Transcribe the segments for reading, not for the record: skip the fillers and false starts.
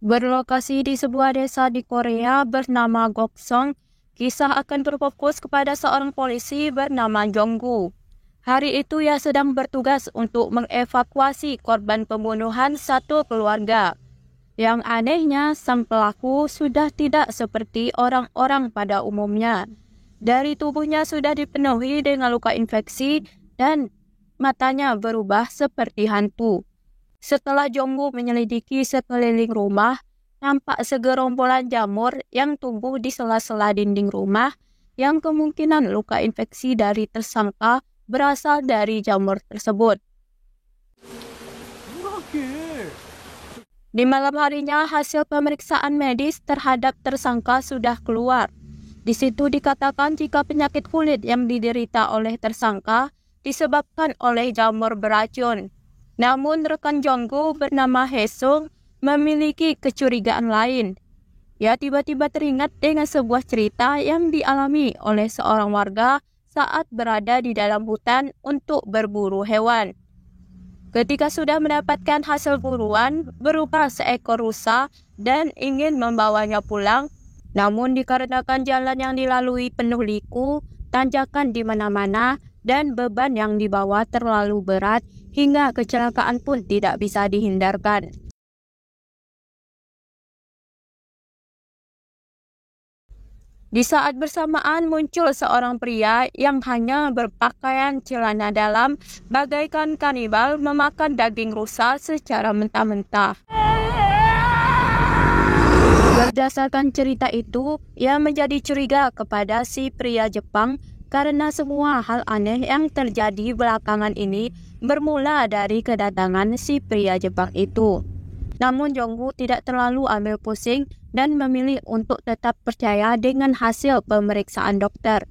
Berlokasi di sebuah desa di Korea bernama Gokseong, kisah akan berfokus kepada seorang polisi bernama Jonggu. Hari itu ia sedang bertugas untuk mengevakuasi korban pembunuhan satu keluarga. Yang anehnya, sang pelaku sudah tidak seperti orang-orang pada umumnya. Dari tubuhnya sudah dipenuhi dengan luka infeksi dan matanya berubah seperti hantu. Setelah Jonggu menyelidiki sekeliling rumah, nampak segerombolan jamur yang tumbuh di sela-sela dinding rumah yang kemungkinan luka infeksi dari tersangka berasal dari jamur tersebut. Di malam harinya, hasil pemeriksaan medis terhadap tersangka sudah keluar. Di situ dikatakan jika penyakit kulit yang diderita oleh tersangka disebabkan oleh jamur beracun. Namun rekan Jonggu bernama Haesung memiliki kecurigaan lain. Ia tiba-tiba teringat dengan sebuah cerita yang dialami oleh seorang warga saat berada di dalam hutan untuk berburu hewan. Ketika sudah mendapatkan hasil buruan berupa seekor rusa dan ingin membawanya pulang, namun dikarenakan jalan yang dilalui penuh liku, tanjakan di mana-mana, dan beban yang dibawa terlalu berat, hingga kecelakaan pun tidak bisa dihindarkan. Di saat bersamaan muncul seorang pria yang hanya berpakaian celana dalam bagaikan kanibal memakan daging rusa secara mentah-mentah. Berdasarkan cerita itu, ia menjadi curiga kepada si pria Jepang karena semua hal aneh yang terjadi belakangan ini bermula dari kedatangan si pria Jepang itu. Namun Jonggu tidak terlalu ambil pusing dan memilih untuk tetap percaya dengan hasil pemeriksaan dokter.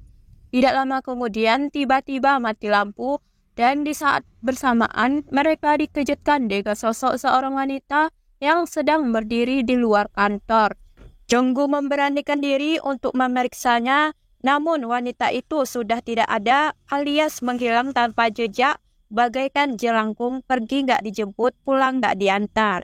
Tidak lama kemudian tiba-tiba mati lampu dan di saat bersamaan mereka dikejutkan dengan sosok seorang wanita yang sedang berdiri di luar kantor. Jonggu memberanikan diri untuk memeriksanya, namun wanita itu sudah tidak ada alias menghilang tanpa jejak, bagaikan jelangkung pergi nggak dijemput, pulang nggak diantar.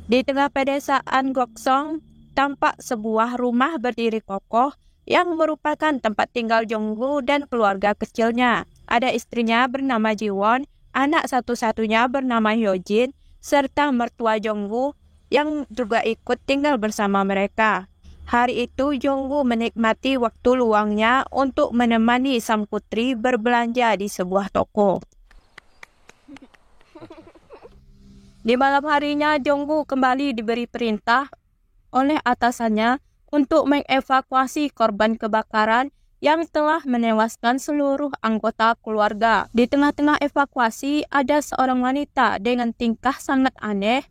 Di tengah pedesaan Gokseong, tampak sebuah rumah berdiri kokoh yang merupakan tempat tinggal Jonggu dan keluarga kecilnya. Ada istrinya bernama Jiwon, anak satu-satunya bernama Hyojin, serta mertua Jonggu yang juga ikut tinggal bersama mereka. Hari itu Jonggu menikmati waktu luangnya untuk menemani sang putri berbelanja di sebuah toko. Di malam harinya, Jonggu kembali diberi perintah oleh atasannya untuk mengevakuasi korban kebakaran yang telah menewaskan seluruh anggota keluarga. Di tengah-tengah evakuasi, ada seorang wanita dengan tingkah sangat aneh,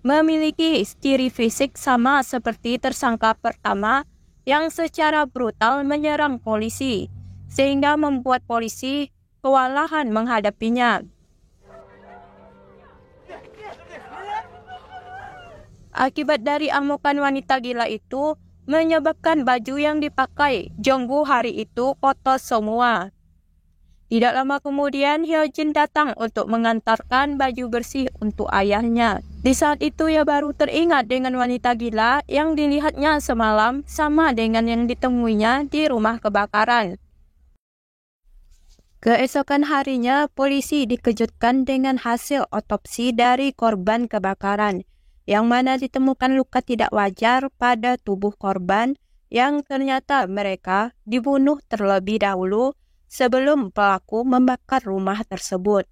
memiliki ciri fisik sama seperti tersangka pertama yang secara brutal menyerang polisi, sehingga membuat polisi kewalahan menghadapinya. Akibat dari amukan wanita gila itu, menyebabkan baju yang dipakai Jonggu hari itu kotor semua. Tidak lama kemudian, Hyojin datang untuk mengantarkan baju bersih untuk ayahnya. Di saat itu, ia baru teringat dengan wanita gila yang dilihatnya semalam sama dengan yang ditemuinya di rumah kebakaran. Keesokan harinya, polisi dikejutkan dengan hasil otopsi dari korban kebakaran, yang mana ditemukan luka tidak wajar pada tubuh korban yang ternyata mereka dibunuh terlebih dahulu sebelum pelaku membakar rumah tersebut.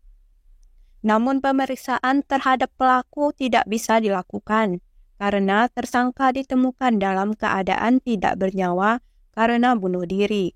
Namun pemeriksaan terhadap pelaku tidak bisa dilakukan karena tersangka ditemukan dalam keadaan tidak bernyawa karena bunuh diri.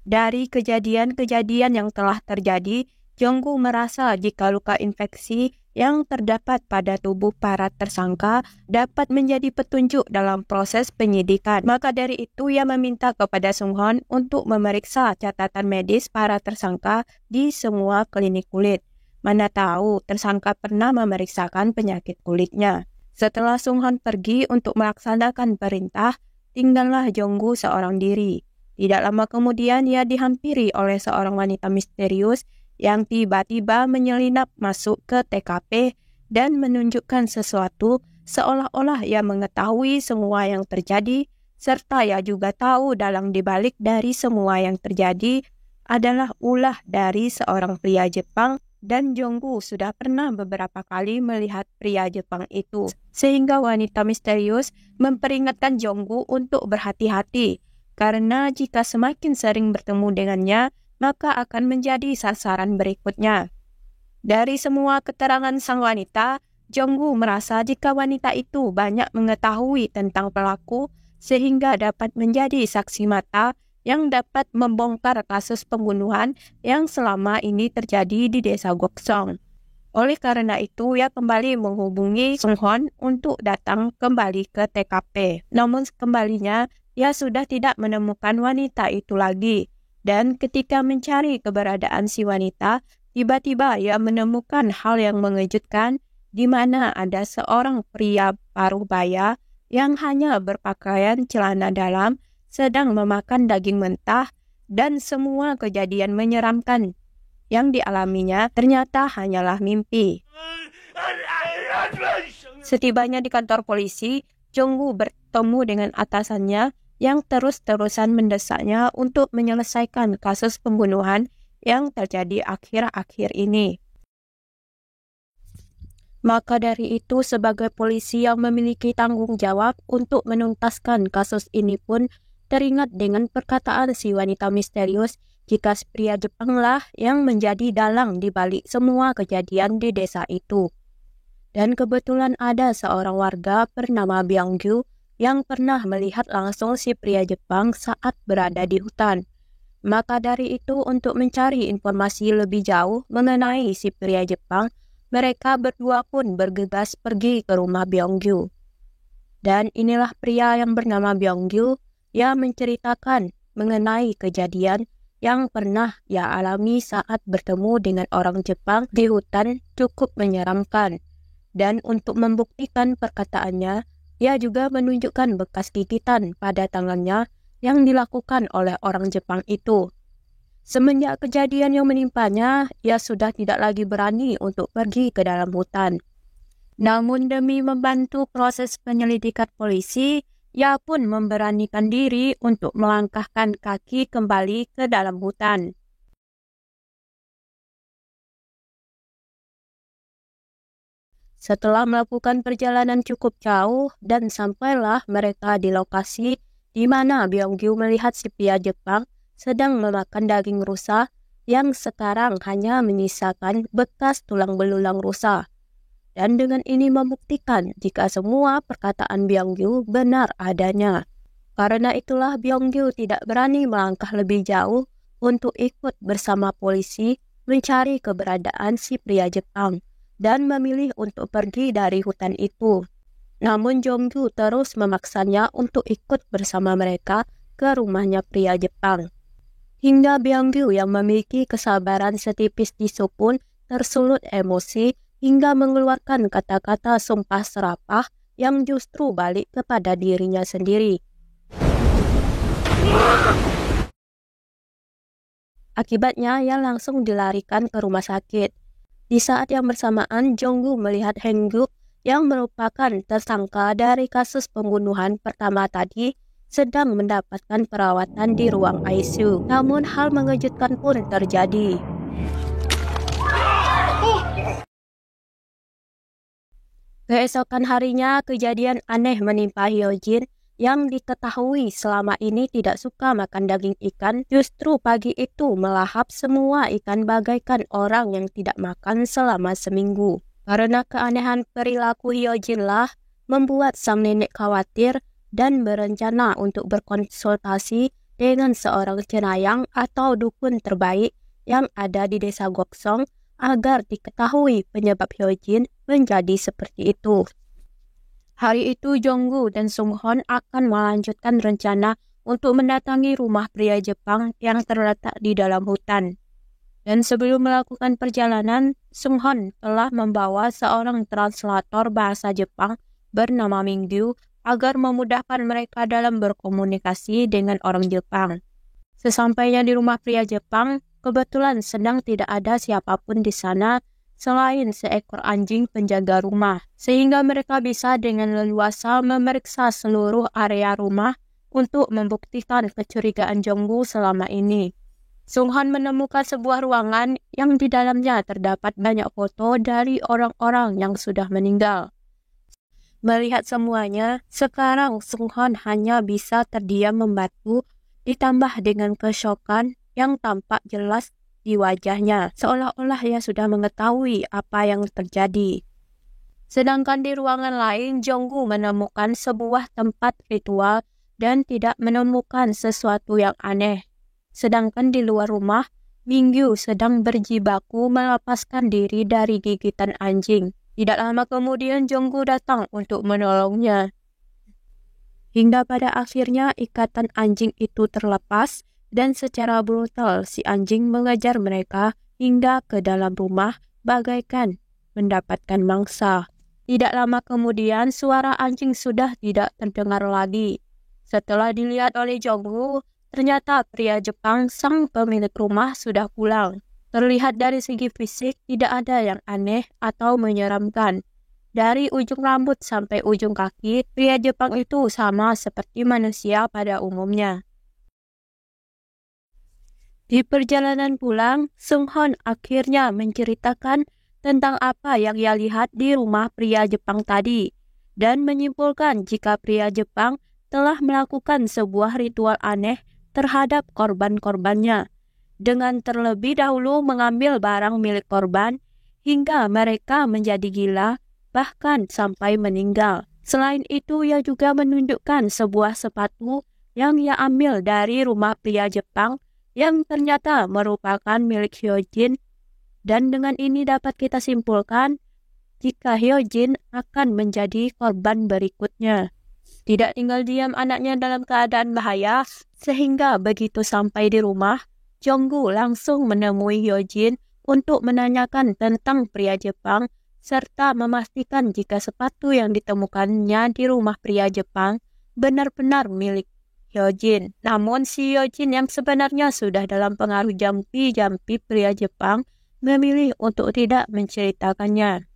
Dari kejadian-kejadian yang telah terjadi, Jonggu merasa jika luka infeksi yang terdapat pada tubuh para tersangka dapat menjadi petunjuk dalam proses penyidikan. Maka dari itu ia meminta kepada Sunghon untuk memeriksa catatan medis para tersangka di semua klinik kulit. Mana tahu tersangka pernah memeriksakan penyakit kulitnya. Setelah Sunghon pergi untuk melaksanakan perintah, tinggallah Jonggu seorang diri. Tidak lama kemudian ia dihampiri oleh seorang wanita misterius yang tiba-tiba menyelinap masuk ke TKP dan menunjukkan sesuatu seolah-olah ia mengetahui semua yang terjadi, serta ia juga tahu dalang dibalik dari semua yang terjadi adalah ulah dari seorang pria Jepang, dan Jonggu sudah pernah beberapa kali melihat pria Jepang itu. Sehingga wanita misterius memperingatkan Jonggu untuk berhati-hati, karena jika semakin sering bertemu dengannya, maka akan menjadi sasaran berikutnya. Dari semua keterangan sang wanita, Jonggu merasa jika wanita itu banyak mengetahui tentang pelaku, sehingga dapat menjadi saksi mata yang dapat membongkar kasus pembunuhan yang selama ini terjadi di desa Goksong. Oleh karena itu, ia kembali menghubungi Sung Hon untuk datang kembali ke TKP. Namun kembalinya, ia sudah tidak menemukan wanita itu lagi. Dan ketika mencari keberadaan si wanita, tiba-tiba ia menemukan hal yang mengejutkan, di mana ada seorang pria paruh baya yang hanya berpakaian celana dalam, sedang memakan daging mentah, dan semua kejadian menyeramkan yang dialaminya ternyata hanyalah mimpi. Setibanya di kantor polisi, Jonggu bertemu dengan atasannya yang terus-terusan mendesaknya untuk menyelesaikan kasus pembunuhan yang terjadi akhir-akhir ini. Maka dari itu, sebagai polisi yang memiliki tanggung jawab untuk menuntaskan kasus ini pun teringat dengan perkataan si wanita misterius jika pria Jepanglah yang menjadi dalang di balik semua kejadian di desa itu. Dan kebetulan ada seorang warga bernama Byung-gyu yang pernah melihat langsung si pria Jepang saat berada di hutan. Maka dari itu, untuk mencari informasi lebih jauh mengenai si pria Jepang, mereka berdua pun bergegas pergi ke rumah Byung-gyu. Dan inilah pria yang bernama Byung-gyu yang menceritakan mengenai kejadian yang pernah ia alami saat bertemu dengan orang Jepang di hutan cukup menyeramkan. Dan untuk membuktikan perkataannya, ia juga menunjukkan bekas gigitan pada tangannya yang dilakukan oleh orang Jepang itu. Semenjak kejadian yang menimpanya, ia sudah tidak lagi berani untuk pergi ke dalam hutan. Namun demi membantu proses penyelidikan polisi, ia pun memberanikan diri untuk melangkahkan kaki kembali ke dalam hutan. Setelah melakukan perjalanan cukup jauh dan sampailah mereka di lokasi di mana Byung-gyu melihat si pria Jepang sedang memakan daging rusa yang sekarang hanya menyisakan bekas tulang belulang rusa. Dan dengan ini membuktikan jika semua perkataan Byung-gyu benar adanya. Karena itulah Byung-gyu tidak berani melangkah lebih jauh untuk ikut bersama polisi mencari keberadaan si pria Jepang dan memilih untuk pergi dari hutan itu. Namun Jong-gyu terus memaksanya untuk ikut bersama mereka ke rumahnya pria Jepang. Hingga Byung-gyu yang memiliki kesabaran setipis tisu pun tersulut emosi hingga mengeluarkan kata-kata sumpah serapah yang justru balik kepada dirinya sendiri. Akibatnya, ia langsung dilarikan ke rumah sakit. Di saat yang bersamaan, Jong-gu melihat Heng-guk yang merupakan tersangka dari kasus pembunuhan pertama tadi sedang mendapatkan perawatan di ruang ICU. Namun hal mengejutkan pun terjadi. Keesokan harinya, kejadian aneh menimpa Hyojin yang diketahui selama ini tidak suka makan daging ikan. Justru pagi itu melahap semua ikan bagaikan orang yang tidak makan selama seminggu. Karena keanehan perilaku Hyojin lah membuat sang nenek khawatir dan berencana untuk berkonsultasi dengan seorang cenayang atau dukun terbaik yang ada di desa Goksong agar diketahui penyebab Hyojin menjadi seperti itu. Hari itu Jong-gu dan Sung Hon akan melanjutkan rencana untuk mendatangi rumah pria Jepang yang terletak di dalam hutan. Dan sebelum melakukan perjalanan, Sung Hon telah membawa seorang translator bahasa Jepang bernama Mingyu agar memudahkan mereka dalam berkomunikasi dengan orang Jepang. Sesampainya di rumah pria Jepang, kebetulan sedang tidak ada siapapun di sana selain seekor anjing penjaga rumah, sehingga mereka bisa dengan leluasa memeriksa seluruh area rumah untuk membuktikan kecurigaan Jong-gu selama ini. Sung-han menemukan sebuah ruangan yang di dalamnya terdapat banyak foto dari orang-orang yang sudah meninggal. Melihat semuanya, sekarang Sung-han hanya bisa terdiam membatu, ditambah dengan kesyokan yang tampak jelas di wajahnya, seolah-olah ia sudah mengetahui apa yang terjadi. Sedangkan di ruangan lain, Jong-gu menemukan sebuah tempat ritual dan tidak menemukan sesuatu yang aneh. Sedangkan di luar rumah, Mingyu sedang berjibaku melepaskan diri dari gigitan anjing. Tidak lama kemudian Jong-gu datang untuk menolongnya. Hingga pada akhirnya ikatan anjing itu terlepas dan secara brutal si anjing mengejar mereka hingga ke dalam rumah bagaikan mendapatkan mangsa. Tidak lama kemudian suara anjing sudah tidak terdengar lagi. Setelah dilihat oleh Jong-gu, ternyata pria Jepang sang pemilik rumah sudah pulang. Terlihat dari segi fisik tidak ada yang aneh atau menyeramkan. Dari ujung rambut sampai ujung kaki, pria Jepang itu sama seperti manusia pada umumnya. Di perjalanan pulang, Sung-han akhirnya menceritakan tentang apa yang ia lihat di rumah pria Jepang tadi, dan menyimpulkan jika pria Jepang telah melakukan sebuah ritual aneh terhadap korban-korbannya, dengan terlebih dahulu mengambil barang milik korban hingga mereka menjadi gila, bahkan sampai meninggal. Selain itu, ia juga menunjukkan sebuah sepatu yang ia ambil dari rumah pria Jepang yang ternyata merupakan milik Hyojin, dan dengan ini dapat kita simpulkan jika Hyojin akan menjadi korban berikutnya. Tidak tinggal diam anaknya dalam keadaan bahaya, sehingga begitu sampai di rumah, Jong-gu langsung menemui Hyojin untuk menanyakan tentang pria Jepang serta memastikan jika sepatu yang ditemukannya di rumah pria Jepang benar-benar milik Hyojin. Namun si Hyojin yang sebenarnya sudah dalam pengaruh jampi-jampi pria Jepang memilih untuk tidak menceritakannya.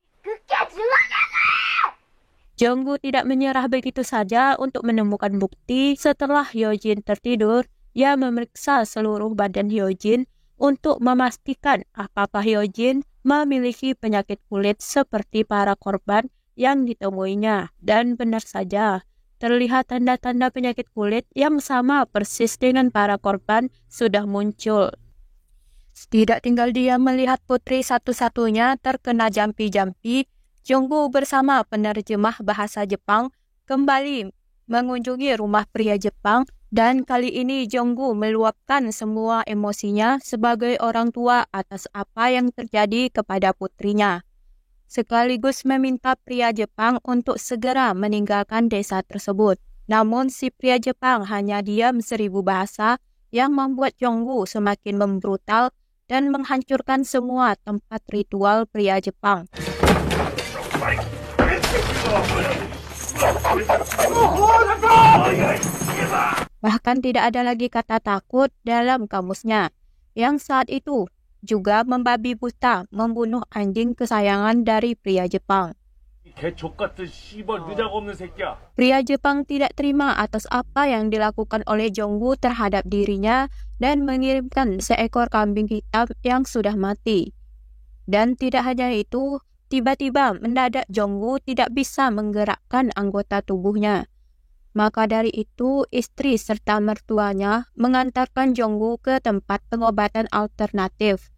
Jong-gu tidak menyerah begitu saja untuk menemukan bukti. Setelah Hyojin tertidur, ia memeriksa seluruh badan Hyojin untuk memastikan apakah Hyojin memiliki penyakit kulit seperti para korban yang ditemuinya. Dan benar saja, terlihat tanda-tanda penyakit kulit yang sama persis dengan para korban sudah muncul. Tidak tinggal dia melihat putri satu-satunya terkena jampi-jampi, Jong-gu bersama penerjemah bahasa Jepang kembali mengunjungi rumah pria Jepang. Dan kali ini Jong-gu meluapkan semua emosinya sebagai orang tua atas apa yang terjadi kepada putrinya. Sekaligus meminta pria Jepang untuk segera meninggalkan desa tersebut. Namun si pria Jepang hanya diam 1000 bahasa yang membuat Jong-gu semakin membrutal dan menghancurkan semua tempat ritual pria Jepang. Bahkan tidak ada lagi kata takut dalam kamusnya, yang saat itu juga membabi buta membunuh anjing kesayangan dari pria Jepang. Pria Jepang tidak terima atas apa yang dilakukan oleh Jong-gu terhadap dirinya dan mengirimkan seekor kambing hitam yang sudah mati. Dan tidak hanya itu, tiba-tiba mendadak Jong-gu tidak bisa menggerakkan anggota tubuhnya. Maka dari itu, istri serta mertuanya mengantarkan Jong-gu ke tempat pengobatan alternatif.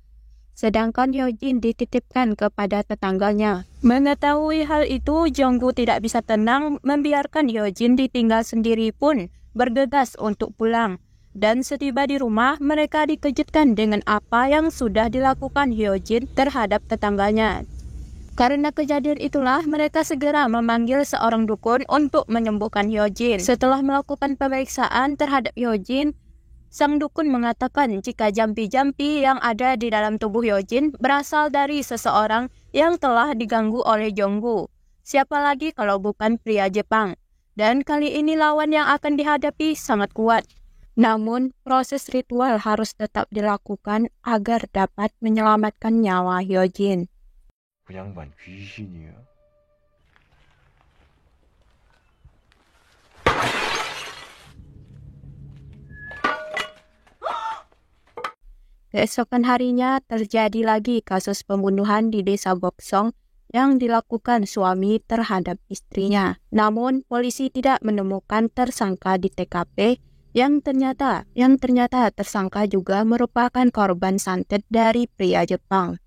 Sedangkan Hyojin dititipkan kepada tetangganya. Mengetahui hal itu, Jong-gu tidak bisa tenang membiarkan Hyojin ditinggal sendiri pun bergegas untuk pulang. Dan setiba di rumah, mereka dikejutkan dengan apa yang sudah dilakukan Hyojin terhadap tetangganya. Karena kejadian itulah, mereka segera memanggil seorang dukun untuk menyembuhkan Hyojin. Setelah melakukan pemeriksaan terhadap Hyojin, sang dukun mengatakan jika jampi-jampi yang ada di dalam tubuh Hyojin berasal dari seseorang yang telah diganggu oleh Jong-gu. Siapa lagi kalau bukan pria Jepang? Dan kali ini lawan yang akan dihadapi sangat kuat. Namun, proses ritual harus tetap dilakukan agar dapat menyelamatkan nyawa Hyojin. 그 양반 귀신이야? Keesokan harinya terjadi lagi kasus pembunuhan di desa Boksong yang dilakukan suami terhadap istrinya. Namun polisi tidak menemukan tersangka di TKP yang ternyata tersangka juga merupakan korban santet dari pria Jepang.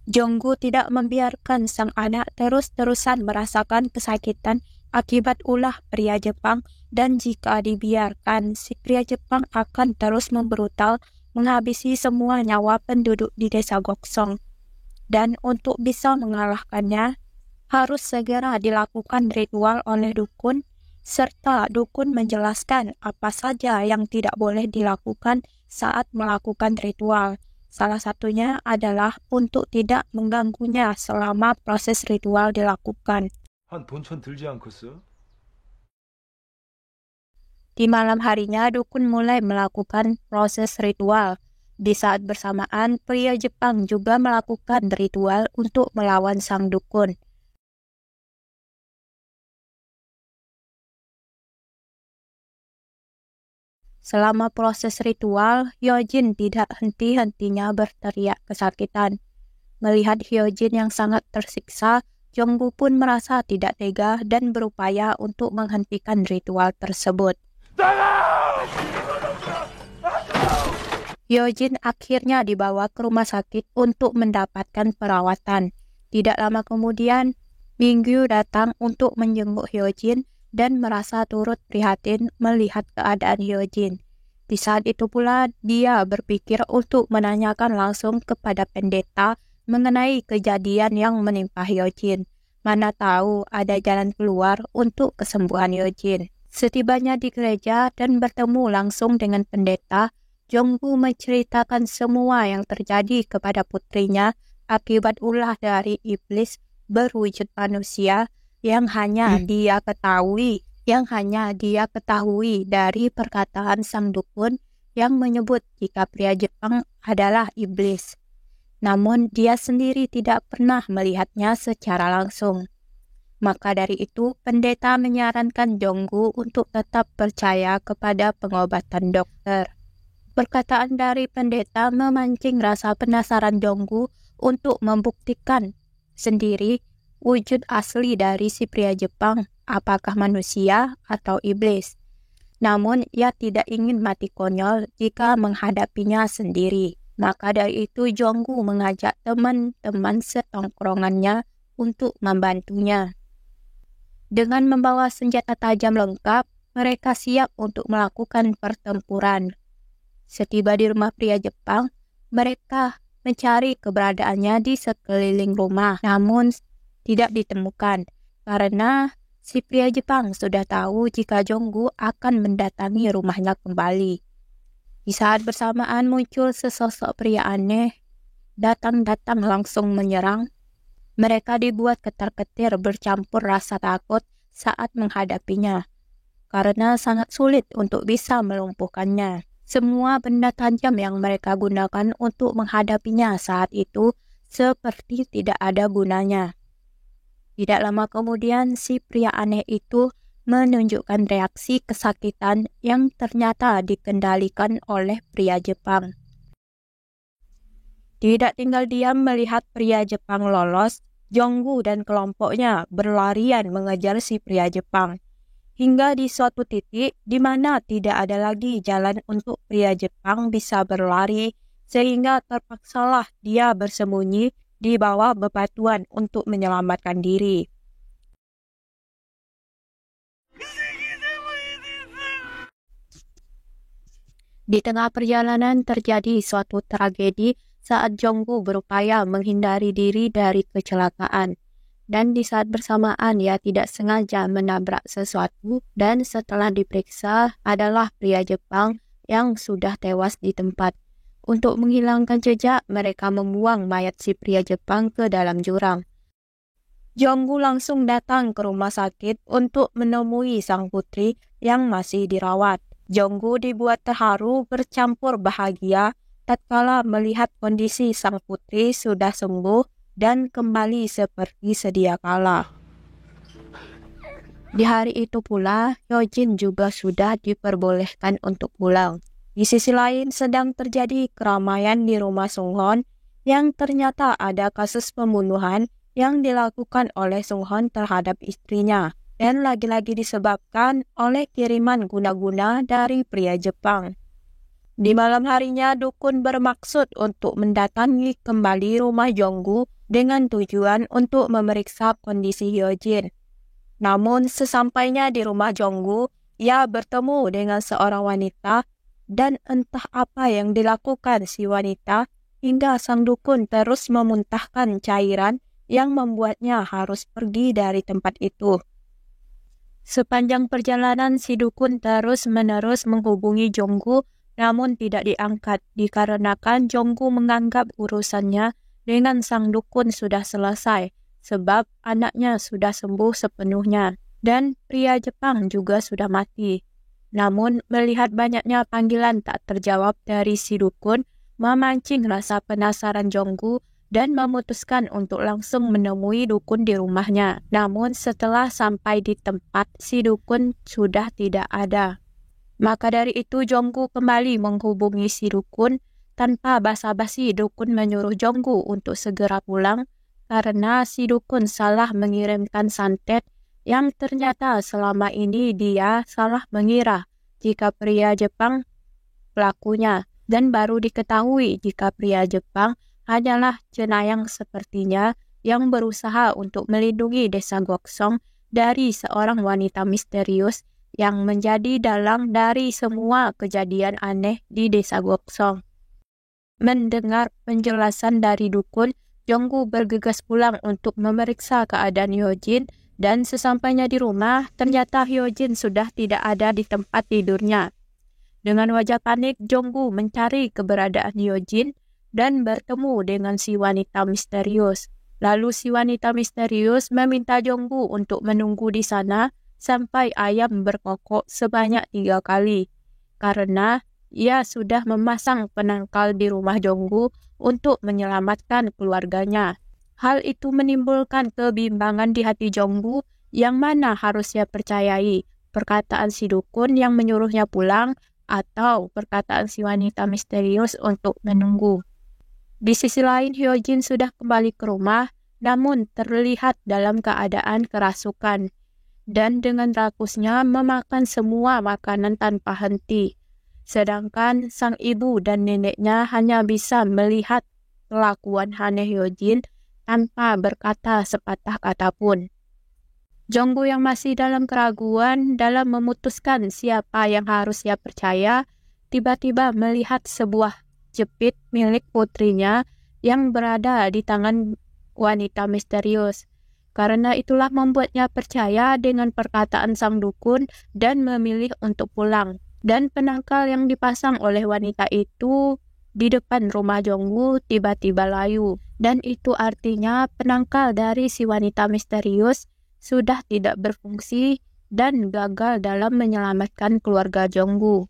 Jonggu tidak membiarkan sang anak terus-terusan merasakan kesakitan akibat ulah pria Jepang, dan jika dibiarkan, si pria Jepang akan terus membrutal menghabisi semua nyawa penduduk di desa Goksong. Dan untuk bisa mengalahkannya, harus segera dilakukan ritual oleh dukun, serta dukun menjelaskan apa saja yang tidak boleh dilakukan saat melakukan ritual. Salah satunya adalah untuk tidak mengganggunya selama proses ritual dilakukan. 한 돈천 들지 않겠어? Di malam harinya, dukun mulai melakukan proses ritual. Di saat bersamaan, pria Jepang juga melakukan ritual untuk melawan sang dukun. Selama proses ritual, Hyojin tidak henti-hentinya berteriak kesakitan. Melihat Hyojin yang sangat tersiksa, Jonggu pun merasa tidak tega dan berupaya untuk menghentikan ritual tersebut. Hyojin akhirnya dibawa ke rumah sakit untuk mendapatkan perawatan. Tidak lama kemudian, Mingyu datang untuk menjenguk Hyojin dan merasa turut prihatin melihat keadaan Hyojin. Di saat itu pula, dia berpikir untuk menanyakan langsung kepada pendeta mengenai kejadian yang menimpa Hyojin. Mana tahu ada jalan keluar untuk kesembuhan Hyojin. Setibanya di gereja dan bertemu langsung dengan pendeta, Jonggu menceritakan semua yang terjadi kepada putrinya akibat ulah dari iblis berwujud manusia yang hanya dia ketahui dari perkataan sang dukun yang menyebut jika pria Jepang adalah iblis. Namun dia sendiri tidak pernah melihatnya secara langsung. Maka dari itu, pendeta menyarankan Jonggu untuk tetap percaya kepada pengobatan dokter. Perkataan dari pendeta memancing rasa penasaran Jonggu untuk membuktikan sendiri wujud asli dari si pria Jepang, apakah manusia atau iblis. Namun ia tidak ingin mati konyol jika menghadapinya sendiri. Maka dari itu Jonggu mengajak teman-teman setongkrongannya untuk membantunya. Dengan membawa senjata tajam lengkap, mereka siap untuk melakukan pertempuran. Setiba di rumah pria Jepang, mereka mencari keberadaannya di sekeliling rumah, namun tidak ditemukan karena si pria Jepang sudah tahu jika Jonggu akan mendatangi rumahnya kembali. Di saat bersamaan muncul sesosok pria aneh, datang langsung menyerang. Mereka dibuat ketar-ketir bercampur rasa takut saat menghadapinya, karena sangat sulit untuk bisa melumpuhkannya. Semua benda tajam yang mereka gunakan untuk menghadapinya saat itu seperti tidak ada gunanya. Tidak lama kemudian, si pria aneh itu menunjukkan reaksi kesakitan yang ternyata dikendalikan oleh pria Jepang. Tidak tinggal diam melihat pria Jepang lolos, Jonggu dan kelompoknya berlarian mengejar si pria Jepang. Hingga di suatu titik di mana tidak ada lagi jalan untuk pria Jepang bisa berlari, sehingga terpaksalah dia bersembunyi di bawah bebatuan untuk menyelamatkan diri. Di tengah perjalanan terjadi suatu tragedi saat Jonggu berupaya menghindari diri dari kecelakaan. Dan di saat bersamaan ia tidak sengaja menabrak sesuatu, dan setelah diperiksa adalah pria Jepang yang sudah tewas di tempat. Untuk menghilangkan jejak, mereka membuang mayat si pria Jepang ke dalam jurang. Jonggu langsung datang ke rumah sakit untuk menemui sang putri yang masih dirawat. Jonggu dibuat terharu bercampur bahagia tatkala melihat kondisi sang putri sudah sembuh dan kembali seperti sedia kala. Di hari itu pula, Hyojin juga sudah diperbolehkan untuk pulang. Di sisi lain, sedang terjadi keramaian di rumah Sunghon yang ternyata ada kasus pembunuhan yang dilakukan oleh Sunghon terhadap istrinya, dan lagi-lagi disebabkan oleh kiriman guna-guna dari pria Jepang. Di malam harinya, dukun bermaksud untuk mendatangi kembali rumah Jonggu dengan tujuan untuk memeriksa kondisi Hyojin. Namun, sesampainya di rumah Jonggu, ia bertemu dengan seorang wanita, dan entah apa yang dilakukan si wanita hingga sang dukun terus memuntahkan cairan yang membuatnya harus pergi dari tempat itu. Sepanjang perjalanan, si dukun terus-menerus menghubungi Jonggu, namun tidak diangkat dikarenakan Jonggu menganggap urusannya dengan sang dukun sudah selesai, sebab anaknya sudah sembuh sepenuhnya dan pria Jepang juga sudah mati. Namun, melihat banyaknya panggilan tak terjawab dari si dukun, memancing rasa penasaran Jonggu dan memutuskan untuk langsung menemui dukun di rumahnya. Namun, setelah sampai di tempat, si dukun sudah tidak ada. Maka dari itu, Jonggu kembali menghubungi si dukun. Tanpa basa-basi, dukun menyuruh Jonggu untuk segera pulang karena si dukun salah mengirimkan santet yang ternyata selama ini dia salah mengira jika pria Jepang pelakunya, dan baru diketahui jika pria Jepang hanyalah cenayang sepertinya yang berusaha untuk melindungi desa Goksong dari seorang wanita misterius yang menjadi dalang dari semua kejadian aneh di desa Goksong. Mendengar penjelasan dari dukun, Jonggu bergegas pulang untuk memeriksa keadaan Hyojin, dan sesampainya di rumah, ternyata Hyojin sudah tidak ada di tempat tidurnya. Dengan wajah panik, Jonggu mencari keberadaan Hyojin dan bertemu dengan si wanita misterius. Lalu si wanita misterius meminta Jonggu untuk menunggu di sana sampai ayam berkokok sebanyak 3 kali, karena ia sudah memasang penangkal di rumah Jonggu untuk menyelamatkan keluarganya. Hal itu menimbulkan kebimbangan di hati Jonggu, yang mana harus ia percayai, perkataan si dukun yang menyuruhnya pulang atau perkataan si wanita misterius untuk menunggu. Di sisi lain, Hyojin sudah kembali ke rumah, namun terlihat dalam keadaan kerasukan, dan dengan rakusnya memakan semua makanan tanpa henti. Sedangkan sang ibu dan neneknya hanya bisa melihat kelakuan aneh Hyojin tanpa berkata sepatah kata pun. Jonggu yang masih dalam keraguan dalam memutuskan siapa yang harus ia percaya, tiba-tiba melihat sebuah jepit milik putrinya yang berada di tangan wanita misterius. Karena itulah membuatnya percaya dengan perkataan sang dukun dan memilih untuk pulang. Dan penangkal yang dipasang oleh wanita itu di depan rumah Jonggu tiba-tiba layu. Dan itu artinya penangkal dari si wanita misterius sudah tidak berfungsi dan gagal dalam menyelamatkan keluarga Jonggu.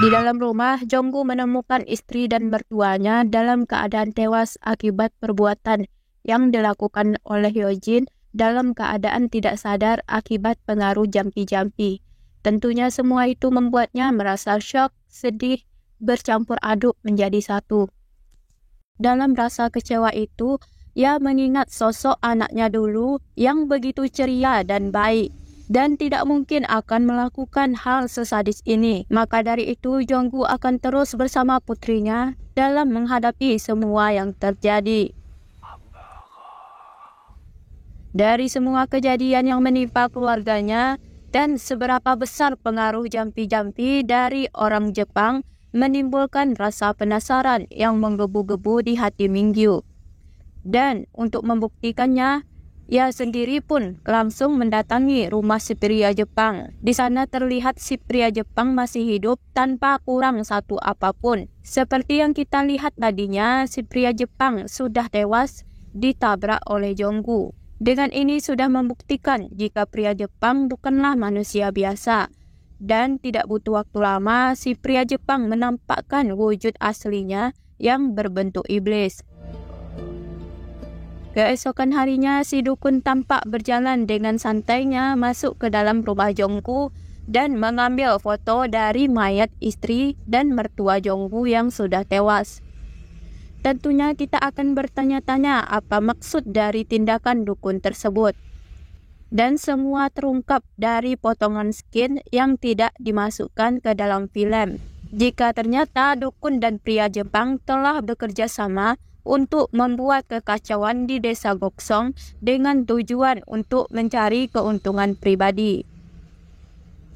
Di dalam rumah, Jonggu menemukan istri dan mertuanya dalam keadaan tewas akibat perbuatan yang dilakukan oleh Hyojin dalam keadaan tidak sadar akibat pengaruh jampi-jampi. Tentunya semua itu membuatnya merasa syok, sedih, bercampur aduk menjadi satu. Dalam rasa kecewa itu, ia mengingat sosok anaknya dulu yang begitu ceria dan baik, dan tidak mungkin akan melakukan hal sesadis ini. Maka dari itu, Jonggu akan terus bersama putrinya dalam menghadapi semua yang terjadi. Dari semua kejadian yang menimpa keluarganya dan seberapa besar pengaruh jampi-jampi dari orang Jepang menimbulkan rasa penasaran yang menggebu-gebu di hati Mingyu. Dan untuk membuktikannya, ia sendiri pun langsung mendatangi rumah si pria Jepang. Di sana terlihat si pria Jepang masih hidup tanpa kurang satu apapun. Seperti yang kita lihat tadinya, si pria Jepang sudah tewas ditabrak oleh Jonggu. Dengan ini sudah membuktikan jika pria Jepang bukanlah manusia biasa. Dan tidak butuh waktu lama, si pria Jepang menampakkan wujud aslinya yang berbentuk iblis. Keesokan harinya, si dukun tampak berjalan dengan santainya masuk ke dalam rumah Jonggu dan mengambil foto dari mayat istri dan mertua Jonggu yang sudah tewas. Tentunya kita akan bertanya-tanya apa maksud dari tindakan dukun tersebut. Dan semua terungkap dari potongan skin yang tidak dimasukkan ke dalam film. Jika ternyata dukun dan pria Jepang telah bekerja sama untuk membuat kekacauan di desa Goksong dengan tujuan untuk mencari keuntungan pribadi.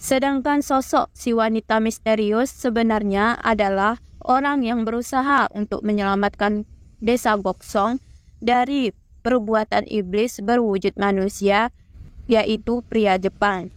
Sedangkan sosok si wanita misterius sebenarnya adalah orang yang berusaha untuk menyelamatkan desa Goksong dari perbuatan iblis berwujud manusia, yaitu pria Jepang.